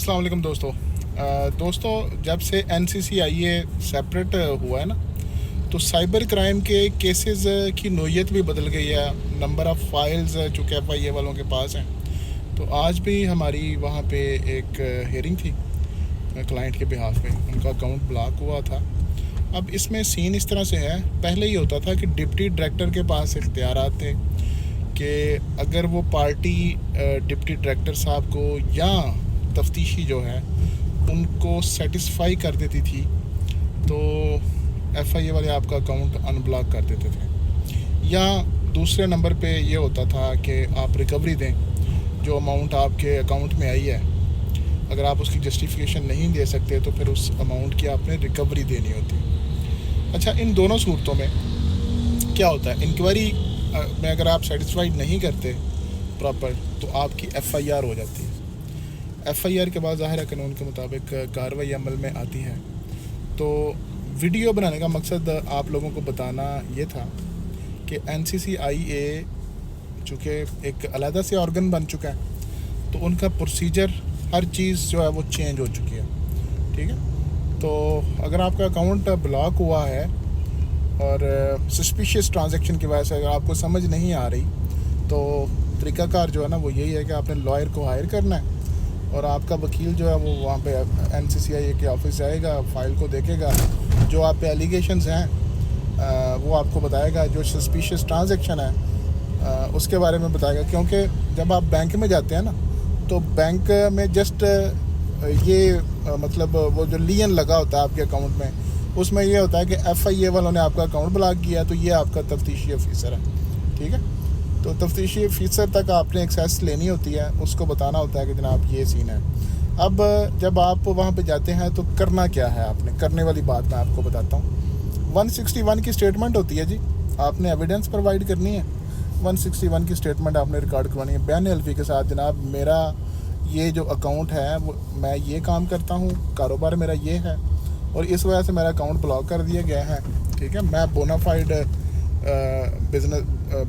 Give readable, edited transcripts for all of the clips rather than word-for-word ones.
अस्सलाम वालेकुम दोस्तों जब से NCCIA सेपरेट हुआ है ना, तो साइबर क्राइम के केसेस की नोयत भी बदल गई है। नंबर ऑफ़ फाइल्स चूँकि FIA वालों के पास हैं, तो आज भी हमारी वहाँ पे एक हेयरिंग थी क्लाइंट के बिहाफ पे। उनका अकाउंट ब्लॉक हुआ था। अब इसमें सीन इस तरह से है, पहले ये होता था कि डिप्टी डायरेक्टर के पास इख्तियारात थे कि अगर वो पार्टी डिप्टी डायरेक्टर साहब को या तफ्तीशी जो है उनको सेटिस्फाई कर देती थी, तो FIA वाले आपका अकाउंट अनब्लॉक कर देते थे। या दूसरे नंबर पे ये होता था कि आप रिकवरी दें, जो अमाउंट आपके अकाउंट में आई है, अगर आप उसकी जस्टिफिकेशन नहीं दे सकते तो फिर उस अमाउंट की आपने रिकवरी देनी होती। अच्छा, इन दोनों सूरतों में क्या होता है, इंक्वायरी में अगर आप सेटिस्फाइड नहीं करते प्रॉपर, तो आपकी FIR हो जाती है। FIR के बाद ज़ाहिर है कानून के मुताबिक कार्रवाई अमल में आती है। तो वीडियो बनाने का मकसद आप लोगों को बताना ये था कि NCCIA चूँकि एक अलग से ऑर्गन बन चुका है, तो उनका प्रोसीजर हर चीज़ जो है वो चेंज हो चुकी है। ठीक है, तो अगर आपका अकाउंट ब्लॉक हुआ है और सस्पिशियस ट्रांजैक्शन की वजह से अगर आपको समझ नहीं आ रही, तो तरीक़ाकार जो है ना वो यही है कि आपने लॉयर को हायर करना है और आपका वकील जो है वो वहाँ पे NCCIA के ऑफिस जाएगा, फ़ाइल को देखेगा, जो आप पे एलिगेशंस हैं वो आपको बताएगा, जो सस्पिशियस ट्रांजैक्शन है उसके बारे में बताएगा। क्योंकि जब आप बैंक में जाते हैं ना, तो बैंक में जस्ट ये मतलब वो जो लियन लगा होता है आपके अकाउंट में, उसमें ये होता है कि FIA वालों ने आपका अकाउंट ब्लॉक किया, तो ये आपका तफ्तीशी ऑफिसर है। ठीक है, तो तफ्तीशी ऑफिसर तक आपने एक्सेस लेनी होती है, उसको बताना होता है कि जनाब ये सीन है। अब जब आप वहाँ पे जाते हैं तो करना क्या है, आपने करने वाली बात मैं आपको बताता हूँ। 161 की स्टेटमेंट होती है जी, आपने एविडेंस प्रोवाइड करनी है। 161 की स्टेटमेंट आपने रिकॉर्ड करवानी है बयान हल्फी के साथ, जनाब मेरा ये जो अकाउंट है वो मैं ये काम करता हूँ, कारोबार मेरा ये है और इस वजह से मेरा अकाउंट ब्लॉक कर दिया गया है। ठीक है, मैं बोनाफाइड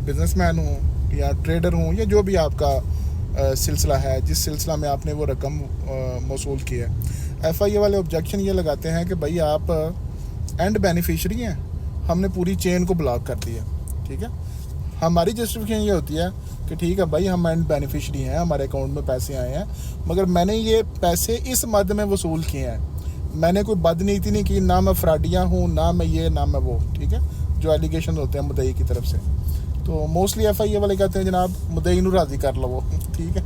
बिजनेसमैन हूँ या ट्रेडर हूँ, या जो भी आपका सिलसिला है, जिस सिलसिला में आपने वो रकम मौसूल की है। FIA वाले ऑब्जेक्शन ये लगाते हैं कि भाई आप एंड बेनिफिशरी हैं, हमने पूरी चेन को ब्लॉक कर दिया। ठीक है, हमारी जस्टिफिकेशन ये होती है कि ठीक है भाई, हम एंड बेनिफिशरी हैं, हमारे अकाउंट में पैसे आए हैं, मगर मैंने ये पैसे इस मद में वसूल किए हैं, मैंने कोई बदनीति नहीं की, ना मैं फ्राडिया हूँ, ना मैं ये, ना मैं वो। ठीक है, जो एलिगेशन होते हैं मुद्दई की तरफ से, तो मोस्टली FIA वाले कहते हैं जनाब मुद्दई नू राज़ी कर लो। ठीक है,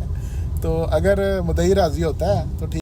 तो अगर मुद्दई राज़ी होता है तो ठीक